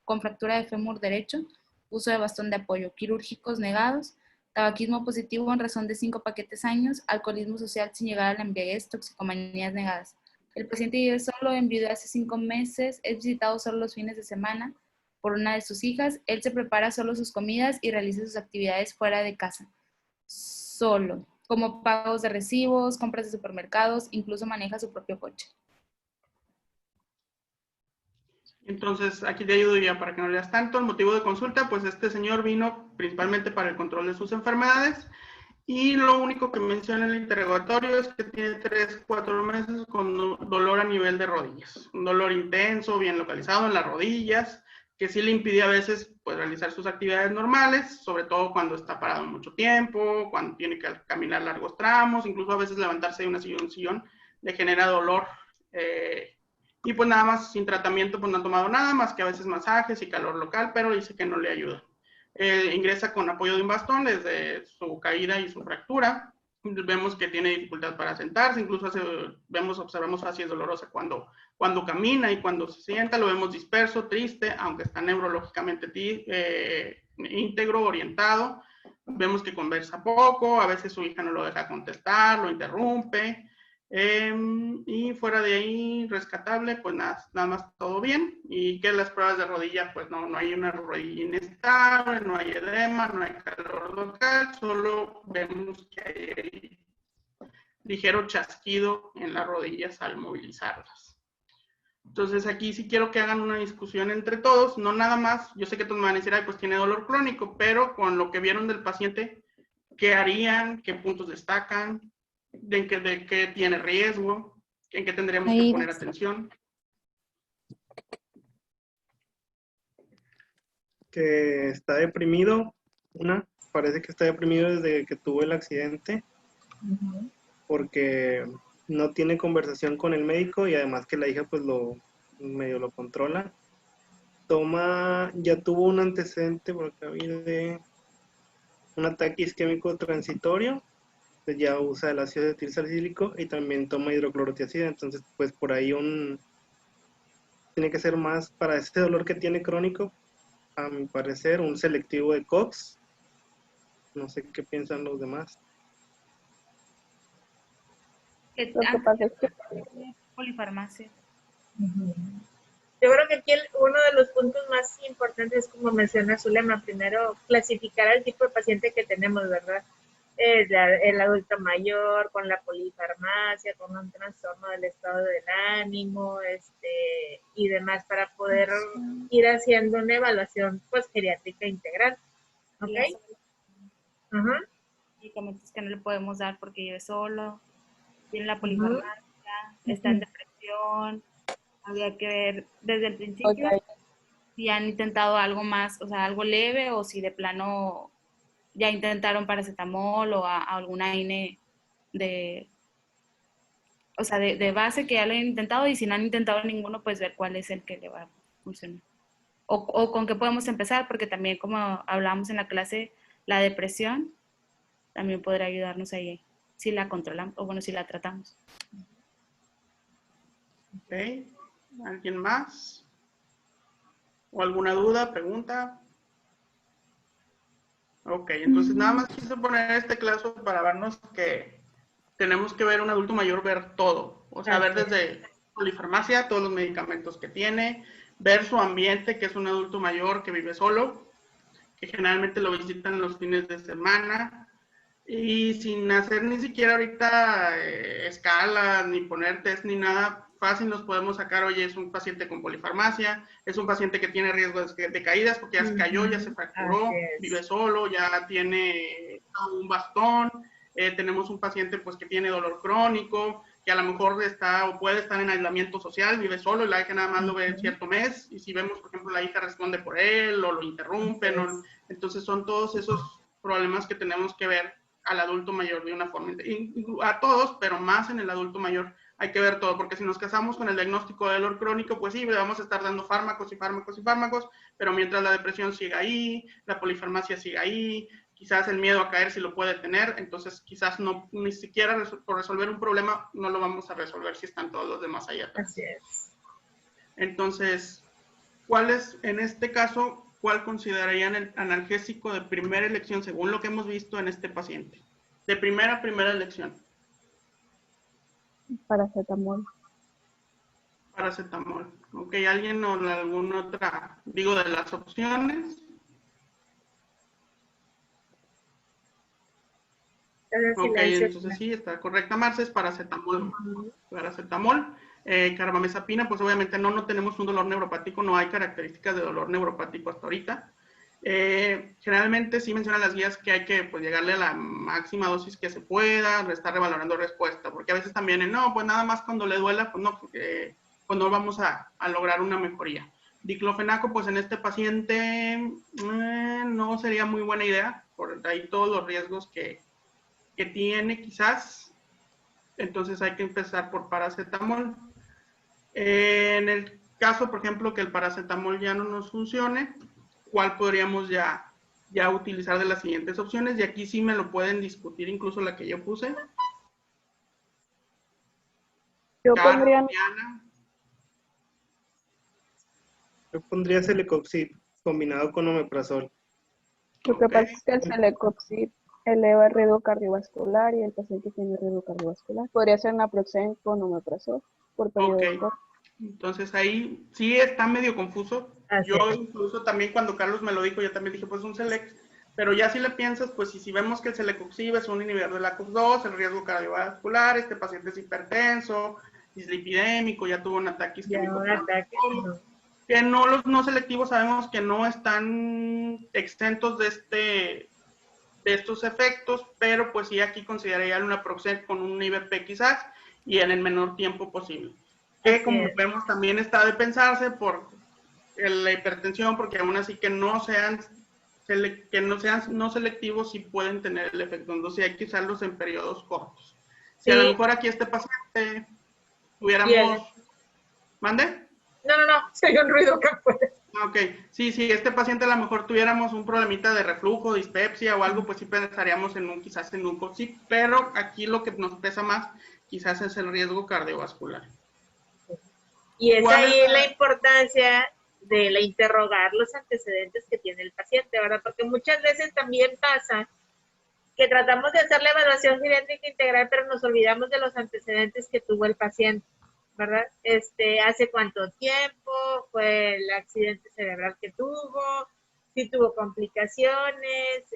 con fractura de fémur derecho. Uso de bastón de apoyo, quirúrgicos negados, tabaquismo positivo en razón de 5 paquetes años, alcoholismo social sin llegar a la embriaguez, toxicomanías negadas. El paciente vive solo, enviudó hace 5 meses, es visitado solo los fines de semana por una de sus hijas. Él se prepara solo sus comidas y realiza sus actividades fuera de casa, solo, como pagos de recibos, compras de supermercados, incluso maneja su propio coche. Entonces, aquí te ayudo ya para que no leas tanto. El motivo de consulta, pues este señor vino principalmente para el control de sus enfermedades y lo único que menciona en el interrogatorio es que tiene 3-4 meses con dolor a nivel de rodillas. Un dolor intenso, bien localizado en las rodillas, que sí le impide a veces pues, realizar sus actividades normales, sobre todo cuando está parado mucho tiempo, cuando tiene que caminar largos tramos, incluso a veces levantarse de una silla a un sillón le genera dolor. Y pues nada más sin tratamiento pues no ha tomado nada más que a veces masajes y calor local, pero dice que no le ayuda. Ingresa con apoyo de un bastón desde su caída y su fractura. Vemos que tiene dificultad para sentarse, incluso observamos facies dolorosa cuando camina y cuando se sienta, lo vemos disperso, triste, aunque está neurológicamente íntegro, orientado. Vemos que conversa poco, a veces su hija no lo deja contestar, lo interrumpe. Y fuera de ahí, rescatable, pues nada más todo bien. Y que las pruebas de rodilla, pues no hay una rodilla inestable, no hay edema, no hay calor local, solo vemos que hay ligero chasquido en las rodillas al movilizarlas. Entonces aquí sí quiero que hagan una discusión entre todos, no nada más, yo sé que todos me van a decir, ay, pues tiene dolor crónico, pero con lo que vieron del paciente, ¿qué harían? ¿Qué puntos destacan? ¿De qué tiene riesgo? ¿En qué tendríamos que poner atención? Que está deprimido, parece que está deprimido desde que tuvo el accidente, porque no tiene conversación con el médico y además que la hija pues medio lo controla. Ya tuvo un antecedente por acá de un ataque isquémico transitorio, pues ya usa el ácido acetilsalicílico y también toma hidroclorotiazida, entonces pues por ahí tiene que ser más para ese dolor que tiene crónico, a mi parecer, un selectivo de COX. No sé qué piensan los demás. Lo que pasa es que Polifarmacia. Yo creo que aquí uno de los puntos más importantes es, como menciona Zulema, primero clasificar al tipo de paciente que tenemos, ¿verdad? el adulto mayor, con la polifarmacia, con un trastorno del estado del ánimo, y demás, para poder ir haciendo una evaluación pues geriátrica integral. ¿Ok? Ajá. Medicamentos que no le podemos dar porque vive solo, tiene la polifarmacia, está en depresión. Habría que ver desde el principio si han intentado algo más, o sea, algo leve, o si de plano ya intentaron paracetamol o alguna INE o sea, de base que ya lo han intentado, y si no han intentado ninguno, pues ver cuál es el que le va a funcionar. O con qué podemos empezar, porque también, como hablábamos en la clase, la depresión también podrá ayudarnos ahí, si la controlamos, o bueno, si la tratamos. Ok. ¿Alguien más? ¿O alguna duda, pregunta? Ok, entonces nada más quise poner este caso para vernos que tenemos que ver un adulto mayor, ver todo. O sea, ver desde polifarmacia, todos los medicamentos que tiene, ver su ambiente, que es un adulto mayor que vive solo, que generalmente lo visitan los fines de semana, y sin hacer ni siquiera ahorita escalas, ni poner test, ni nada, fácil nos podemos sacar, oye, es un paciente con polifarmacia, es un paciente que tiene riesgo de caídas porque ya se cayó, ya se fracturó, vive solo, ya tiene un bastón, tenemos un paciente pues que tiene dolor crónico, que a lo mejor está o puede estar en aislamiento social, vive solo y la hija nada más lo ve cierto mes, y si vemos, por ejemplo, la hija responde por él o lo interrumpen, entonces son todos esos problemas que tenemos que ver al adulto mayor de una forma, a todos, pero más en el adulto mayor hay que ver todo, porque si nos casamos con el diagnóstico de dolor crónico, pues sí, vamos a estar dando fármacos y fármacos y fármacos, pero mientras la depresión siga ahí, la polifarmacia siga ahí, quizás el miedo a caer si lo puede tener, entonces quizás no, ni siquiera por resolver un problema no lo vamos a resolver si están todos los demás allá atrás. Así es. Entonces, ¿cuál es, en este caso, cuál considerarían el analgésico de primera elección según lo que hemos visto en este paciente? De primera elección. Paracetamol. Paracetamol. Ok, ¿alguien o alguna otra, digo, de las opciones? Ok, entonces sí, está correcta, Marce, es paracetamol. Paracetamol. Carbamazepina, pues obviamente no tenemos un dolor neuropático, no hay características de dolor neuropático hasta ahorita. Generalmente sí mencionan las guías que hay que pues, llegarle a la máxima dosis que se pueda, estar revalorando respuesta, porque a veces también, no, pues nada más cuando le duela, pues no vamos a lograr una mejoría. Diclofenaco, pues en este paciente no sería muy buena idea, por ahí todos los riesgos que tiene quizás, entonces hay que empezar por paracetamol. En el caso, por ejemplo, que el paracetamol ya no nos funcione, ¿cuál podríamos ya utilizar de las siguientes opciones? Y aquí sí me lo pueden discutir, incluso la que yo puse. Yo pondría Celecoxib combinado con omeprazol. Lo que pasa es que el Celecoxib eleva el riesgo cardiovascular y el paciente tiene riesgo cardiovascular. Podría ser naproxen con omeprazol por periodo corto. Entonces ahí sí está medio confuso. Así yo incluso también cuando Carlos me lo dijo, yo también dije, pues un Select. Pero ya si le piensas, pues si vemos que el Celecoxib es un inhibidor de la COX-2, el riesgo cardiovascular, este paciente es hipertenso, dislipidémico, ya tuvo un ataque isquémico. Que los no selectivos sabemos que no están exentos de estos efectos, pero pues sí aquí consideraría una Naproxen con un IVP quizás y en el menor tiempo posible. Que como vemos también está de pensarse por la hipertensión, porque aún así que no sean no selectivos sí pueden tener el efecto, entonces hay que usarlos en periodos cortos. Si a lo mejor aquí este paciente tuviéramos... ¿Mande? No, soy un ruido que puede. Ok, sí, este paciente a lo mejor tuviéramos un problemita de reflujo, dispepsia o algo, pues sí pensaríamos quizás en un COXIP, pero aquí lo que nos pesa más quizás es el riesgo cardiovascular. Y es ahí la importancia de interrogar los antecedentes que tiene el paciente, ¿verdad? Porque muchas veces también pasa que tratamos de hacer la evaluación geriátrica integral, pero nos olvidamos de los antecedentes que tuvo el paciente, ¿verdad? ¿Hace cuánto tiempo fue el accidente cerebral que tuvo? si tuvo complicaciones,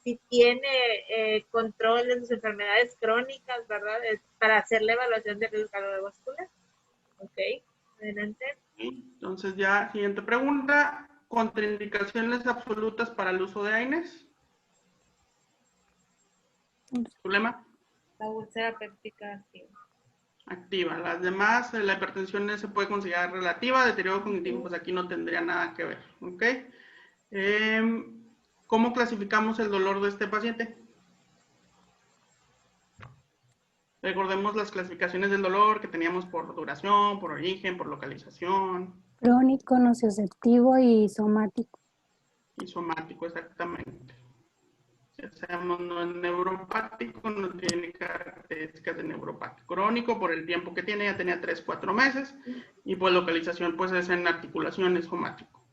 si tiene control de sus enfermedades crónicas, ¿verdad? Para hacer la evaluación de riesgo cardiovascular. Ok, adelante. Entonces ya, siguiente pregunta. ¿Contraindicaciones absolutas para el uso de AINES? ¿Problema? La úlcera péptica activa. Activa. Las demás, la hipertensión se puede considerar relativa, deterioro cognitivo, pues aquí no tendría nada que ver, ¿ok? ¿Cómo clasificamos el dolor de este paciente? Recordemos las clasificaciones del dolor que teníamos por duración, por origen, por localización. Crónico, nociceptivo y somático. Y somático, exactamente. Ya sabemos, no es neuropático, no tiene características de neuropático. Crónico, por el tiempo que tiene, ya tenía 3-4 meses. Y pues localización, pues es en articulaciones, somático.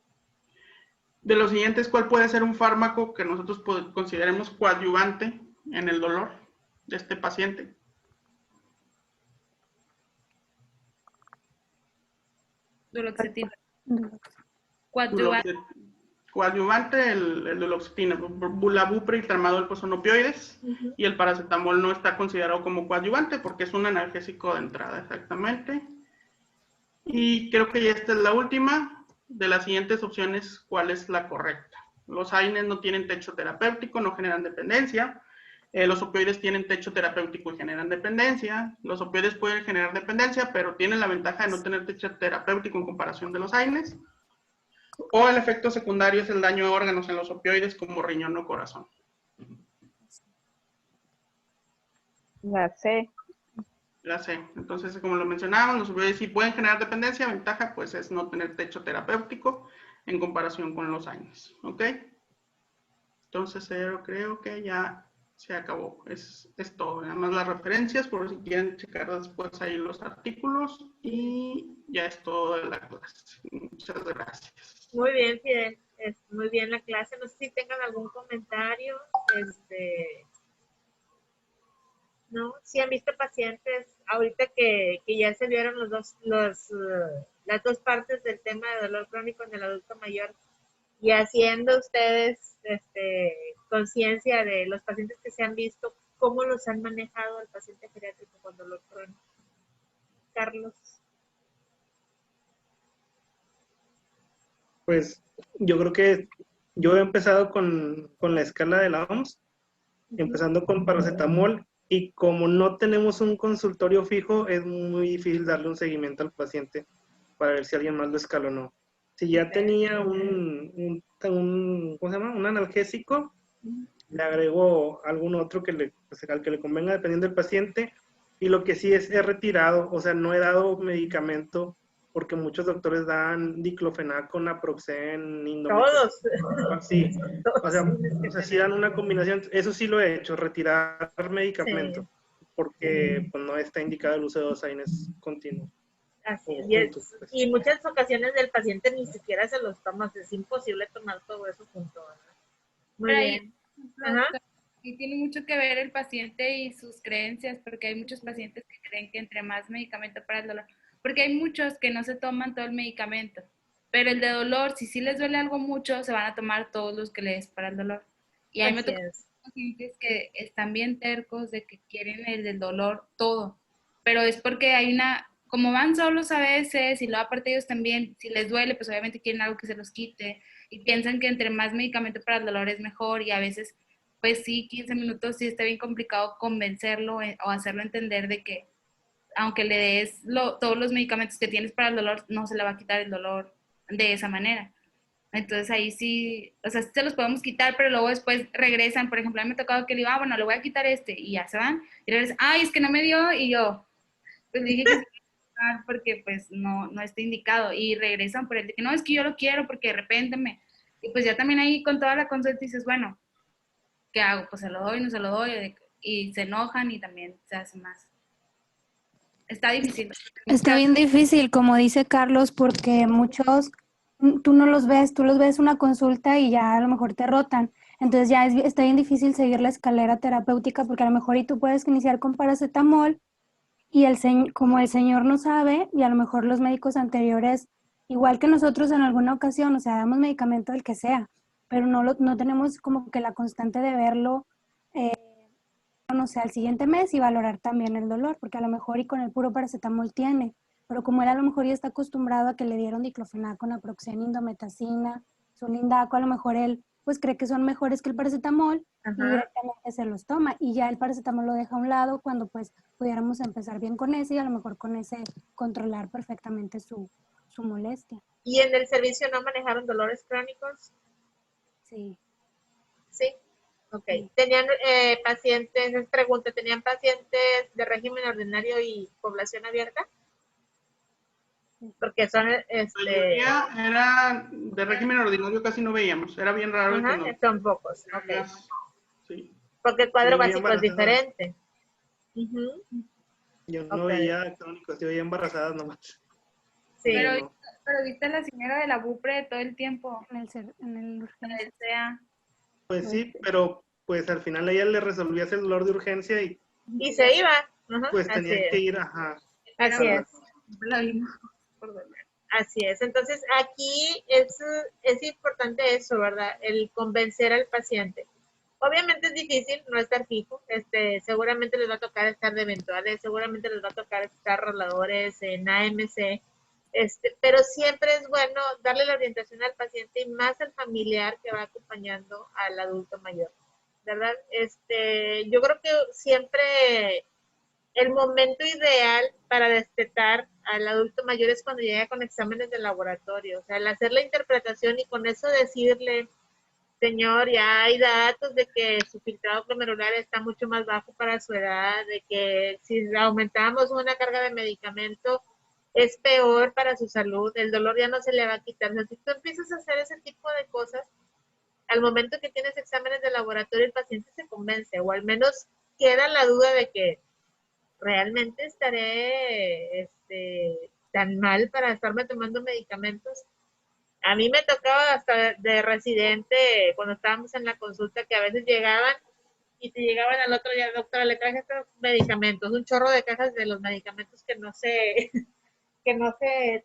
De los siguientes, ¿cuál puede ser un fármaco que nosotros consideremos coadyuvante en el dolor de este paciente? Duloxetina. Coadyuvante, el duloxetina, bulalbupre y tramadol pues son opioides, y el paracetamol no está considerado como coadyuvante porque es un analgésico de entrada, exactamente. Y creo que ya esta es la última. De las siguientes opciones, ¿cuál es la correcta? Los AINES no tienen techo terapéutico, no generan dependencia. Los opioides tienen techo terapéutico y generan dependencia. Los opioides pueden generar dependencia, pero tienen la ventaja de no tener techo terapéutico en comparación de los AINES. O el efecto secundario es el daño de órganos en los opioides como riñón o corazón. La C. La C. Entonces, como lo mencionábamos, los opioides sí pueden generar dependencia. Ventaja, pues, es no tener techo terapéutico en comparación con los AINES. ¿Ok? Entonces, creo que ya se acabó. Es todo. Nada más las referencias, por si quieren checar después ahí los artículos. Y ya es todo de la clase. Muchas gracias. Muy bien, Fidel. Muy bien la clase. No sé si tengan algún comentario. ¿No? Si han visto pacientes, ahorita que ya se vieron las dos partes del tema de dolor crónico en el adulto mayor, y haciendo ustedes conciencia de los pacientes que se han visto, ¿cómo los han manejado al paciente geriátrico con dolor crónico? Carlos. Pues yo creo que yo he empezado con la escala de la OMS, empezando con paracetamol, y como no tenemos un consultorio fijo, es muy difícil darle un seguimiento al paciente para ver si alguien más lo escalonó. Si ya tenía un ¿cómo se llama? Un analgésico, le agrego algún otro al que le convenga dependiendo del paciente, y lo que sí es he retirado, o sea, no he dado medicamento porque muchos doctores dan diclofenac con naproxen, Todos. Sí, o sea, sí dan una combinación. Eso sí lo he hecho, retirar medicamento, sí, porque pues, no está indicado el uso de 2 AINES continuos. Así es. Pues. Y muchas ocasiones el paciente ni siquiera se los toma, es imposible tomar todo eso junto. Muy bien. Y tiene mucho que ver el paciente y sus creencias, porque hay muchos pacientes que creen que entre más medicamento para el dolor, porque hay muchos que no se toman todo el medicamento, pero el de dolor, si sí les duele algo mucho, se van a tomar todos los que les para el dolor. Y ahí me tocan pacientes que están bien tercos de que quieren el del dolor todo, pero es porque hay como van solos a veces, y luego aparte ellos también, si les duele, pues obviamente quieren algo que se los quite, y piensan que entre más medicamento para el dolor es mejor, y a veces, pues sí, 15 minutos sí está bien complicado convencerlo o hacerlo entender de que aunque le des todos los medicamentos que tienes para el dolor, no se le va a quitar el dolor de esa manera. Entonces ahí sí, o sea, se los podemos quitar, pero luego después regresan. Por ejemplo, a mí me ha tocado que le digo, bueno, le voy a quitar y ya se van. Y regresan, ay, es que no me dio, y yo, pues dije que porque pues no está indicado. Y regresan por el de que no, es que yo lo quiero porque de repente y pues ya también ahí con toda la consulta dices, bueno, ¿qué hago? Pues se lo doy, no se lo doy, y se enojan y también se hace más. Está difícil. Está bien difícil, como dice Carlos, porque muchos, tú los ves una consulta y ya a lo mejor te rotan. Entonces ya está bien difícil seguir la escalera terapéutica, porque a lo mejor y tú puedes iniciar con paracetamol y como el señor no sabe, y a lo mejor los médicos anteriores igual que nosotros en alguna ocasión, o sea, damos medicamento del que sea, pero no tenemos como que la constante de verlo, no sé, al siguiente mes y valorar también el dolor, porque a lo mejor y con el puro paracetamol tiene, pero como él a lo mejor ya está acostumbrado a que le dieron diclofenaco, naproxen, indometacina, Sulindaco, a lo mejor él pues cree que son mejores que el paracetamol y directamente se los toma y ya el paracetamol lo deja a un lado cuando pues pudiéramos empezar bien con ese y a lo mejor con ese controlar perfectamente su molestia. ¿Y en el servicio no manejaron dolores crónicos? Sí. Sí. Ok. Sí. ¿Tenían pacientes, es pregunta, ¿tenían pacientes de régimen ordinario y población abierta? Porque son, La mayoría era de régimen ordinario, casi no veíamos. Era bien raro el que no. son pocos. Okay. Sí. Porque el cuadro básico es diferente. Yo no veía crónicos, yo veía embarazadas nomás. Sí. Pero viste a la señora de la BUPRE todo el tiempo. En el urgencia. Pues sí, pero pues al final ella le resolvía el dolor de urgencia y se iba. Pues tenían que ir, Así es. Así es. Entonces, aquí es importante eso, ¿verdad? El convencer al paciente. Obviamente es difícil no estar fijo. Seguramente les va a tocar estar de eventuales, seguramente les va a tocar estar roladores en AMC. Pero siempre es bueno darle la orientación al paciente y más al familiar que va acompañando al adulto mayor, ¿verdad? Yo creo que siempre el momento ideal para destetar al adulto mayor es cuando llega con exámenes de laboratorio, o sea, el hacer la interpretación y con eso decirle, señor, ya hay datos de que su filtrado glomerular está mucho más bajo para su edad, de que si aumentamos una carga de medicamento es peor para su salud, el dolor ya no se le va a quitar. Si tú empiezas a hacer ese tipo de cosas, al momento que tienes exámenes de laboratorio, el paciente se convence, o al menos queda la duda de que realmente estaré tan mal para estarme tomando medicamentos. A mí me tocaba hasta de residente, cuando estábamos en la consulta, que a veces llegaban y te llegaban al otro día, doctora, le traje estos medicamentos, un chorro de cajas de los medicamentos que no se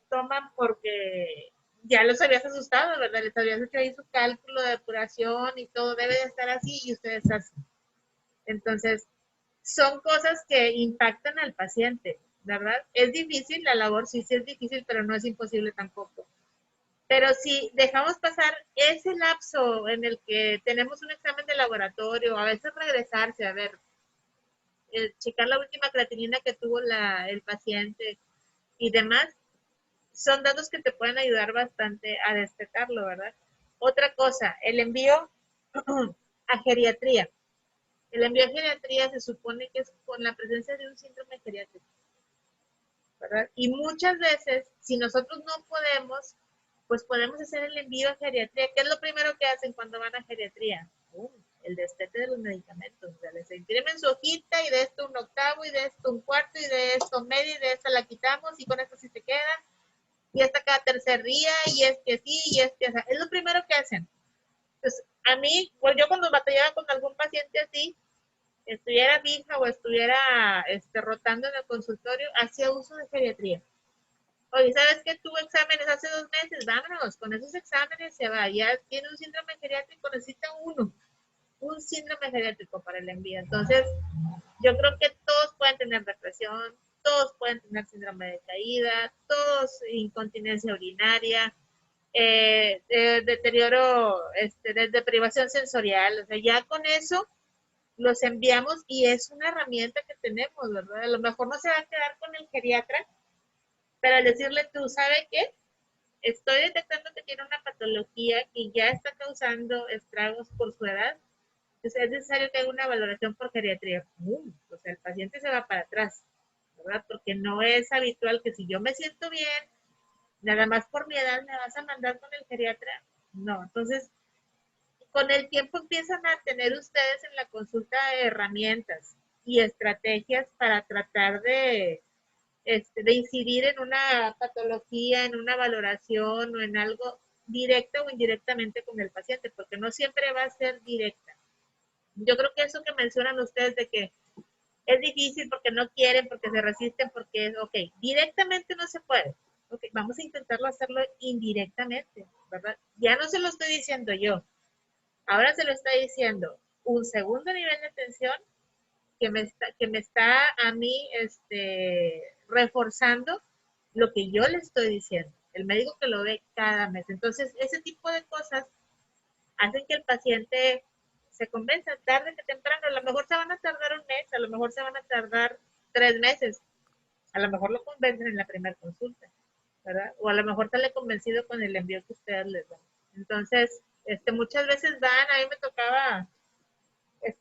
toman porque ya los habías asustado, ¿verdad? Les habías hecho ahí su cálculo de depuración y todo debe de estar así y ustedes así. Entonces, son cosas que impactan al paciente, ¿verdad? Es difícil la labor, sí es difícil, pero no es imposible tampoco. Pero si dejamos pasar ese lapso en el que tenemos un examen de laboratorio, a veces regresarse, a ver, checar la última creatinina que tuvo el paciente y demás, son datos que te pueden ayudar bastante a destetarlo, ¿verdad? Otra cosa, el envío a geriatría. El envío a geriatría se supone que es con la presencia de un síndrome geriátrico, ¿verdad? Y muchas veces, si nosotros no podemos, pues podemos hacer el envío a geriatría. ¿Qué es lo primero que hacen cuando van a geriatría? El destete de los medicamentos. O sea, les imprimen su hojita y de esto un octavo y de esto un cuarto y de esto medio y de esta la quitamos y con esto sí se queda. Y hasta cada tercer día y es que sí y es que es lo primero que hacen. Pues a mí, pues yo cuando batallaba con algún paciente así, estuviera fija o estuviera rotando en el consultorio, hacía uso de geriatría. Oye, ¿sabes que tuvo exámenes hace 2 meses? Vámonos, con esos exámenes se va. Ya tiene un síndrome geriátrico, necesita un síndrome geriátrico para el envío. Entonces, yo creo que todos pueden tener depresión, todos pueden tener síndrome de caída, todos incontinencia urinaria, deterioro, de deprivación sensorial. O sea, ya con eso los enviamos y es una herramienta que tenemos, ¿verdad? A lo mejor no se va a quedar con el geriatra, pero al decirle, tú, ¿sabe qué? Estoy detectando que tiene una patología que ya está causando estragos por su edad, entonces es necesario que haga una valoración por geriatría. O sea, el paciente se va para atrás, ¿verdad? Porque no es habitual que si yo me siento bien, nada más por mi edad me vas a mandar con el geriatra. No, entonces con el tiempo empiezan a tener ustedes en la consulta herramientas y estrategias para tratar de incidir en una patología, en una valoración o en algo directo o indirectamente con el paciente, porque no siempre va a ser directa. Yo creo que eso que mencionan ustedes de que es difícil porque no quieren, porque se resisten, porque es, ok, directamente no se puede. Ok, vamos a intentarlo hacerlo indirectamente, ¿verdad? Ya no se lo estoy diciendo yo, ahora se lo está diciendo un segundo nivel de atención que me está a mí reforzando lo que yo le estoy diciendo. El médico que lo ve cada mes. Entonces, ese tipo de cosas hacen que el paciente se convenza tarde que temprano. A lo mejor se van a tardar un mes, a lo mejor se van a tardar 3 meses, a lo mejor lo convencen en la primera consulta, ¿verdad? O a lo mejor sale convencido con el envío que ustedes les dan. Entonces, muchas veces van, a mí me tocaba,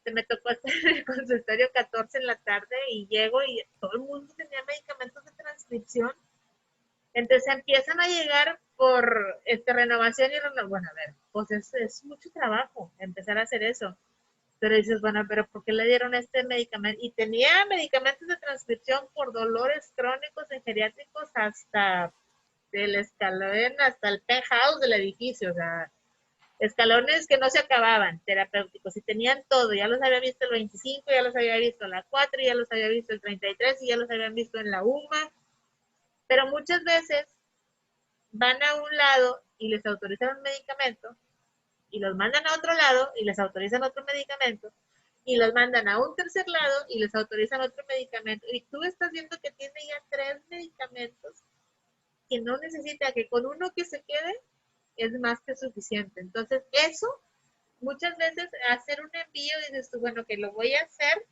me tocó estar en el consultorio 14 en la tarde y llego y todo el mundo tenía medicamentos de transcripción. Entonces empiezan a llegar por renovación y renovación. Bueno, a ver, pues es mucho trabajo empezar a hacer eso. Pero dices, bueno, pero ¿por qué le dieron este medicamento? Y tenía medicamentos de transcripción por dolores crónicos en geriátricos hasta el escalón, hasta el penthouse del edificio, o sea, escalones que no se acababan, terapéuticos, y tenían todo, ya los había visto el 25, ya los había visto la 4, ya los había visto el 33, y ya los habían visto en la UMA, pero muchas veces van a un lado y les autorizan un medicamento, y los mandan a otro lado y les autorizan otro medicamento, y los mandan a un tercer lado y les autorizan otro medicamento, y tú estás viendo que tiene ya 3 medicamentos que no necesita, que con uno que se quede es más que suficiente. Entonces, eso, muchas veces hacer un envío, dices tú, bueno, que lo voy a hacer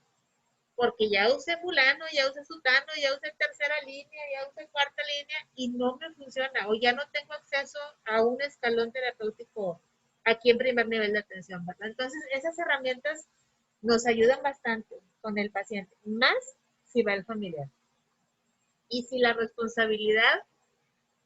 porque ya usé fulano, ya usé sutano, ya usé tercera línea, ya usé cuarta línea y no me funciona, o ya no tengo acceso a un escalón terapéutico aquí en primer nivel de atención, ¿verdad? Entonces, esas herramientas nos ayudan bastante con el paciente, más si va el familiar. Y si la responsabilidad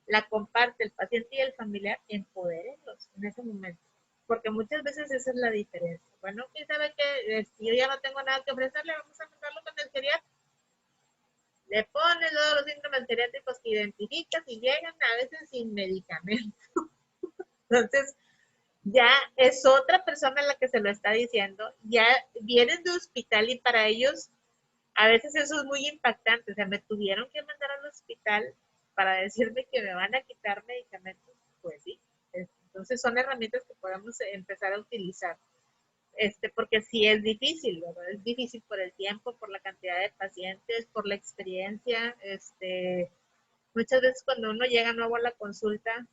la comparte el paciente y el familiar, empodérenlos en ese momento. Porque muchas veces esa es la diferencia. Bueno, ¿quién sabe que yo ya no tengo nada que ofrecerle? Vamos a mandarlo con el geriatra. Le pones todos los síntomas geriátricos que identificas y llegan a veces sin medicamento. Entonces, ya es otra persona la que se lo está diciendo. Ya vienen de hospital y para ellos a veces eso es muy impactante. O sea, me tuvieron que mandar al hospital para decirme que me van a quitar medicamentos. Pues sí. Entonces son herramientas que podemos empezar a utilizar. Porque sí es difícil, ¿verdad? Es difícil por el tiempo, por la cantidad de pacientes, por la experiencia. Muchas veces cuando uno llega nuevo a la consulta,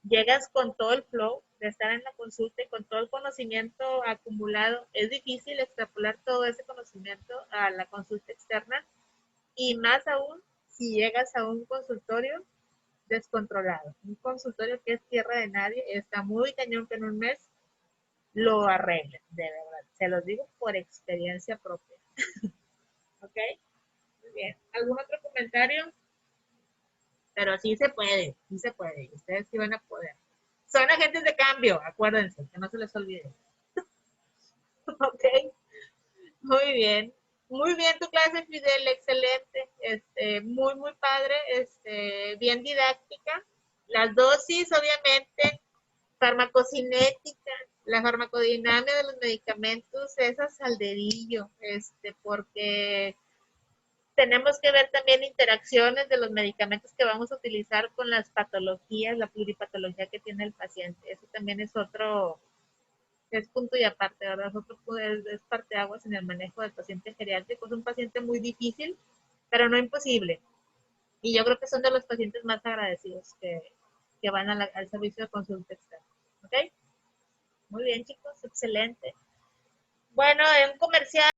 llegas con todo el flow de estar en la consulta y con todo el conocimiento acumulado. Es difícil extrapolar todo ese conocimiento a la consulta externa y más aún si llegas a un consultorio descontrolado. Un consultorio que es tierra de nadie, está muy cañón que en un mes lo arreglen, de verdad. Se los digo por experiencia propia. ¿Ok? Muy bien. ¿Algún otro comentario? Pero sí se puede, ustedes sí van a poder. Son agentes de cambio, acuérdense, que no se les olvide. Ok, muy bien. Muy bien tu clase, Fidel, excelente. Muy, muy padre, bien didáctica. Las dosis, obviamente, farmacocinética, la farmacodinámica de los medicamentos es a salderillo, porque tenemos que ver también interacciones de los medicamentos que vamos a utilizar con las patologías, la pluripatología que tiene el paciente. Eso también es otro, es punto y aparte, ¿verdad? Es parte de aguas en el manejo del paciente geriátrico. Es un paciente muy difícil, pero no imposible. Y yo creo que son de los pacientes más agradecidos que van al servicio de consulta externa. ¿Ok? Muy bien, chicos, excelente. Bueno, en un comercial.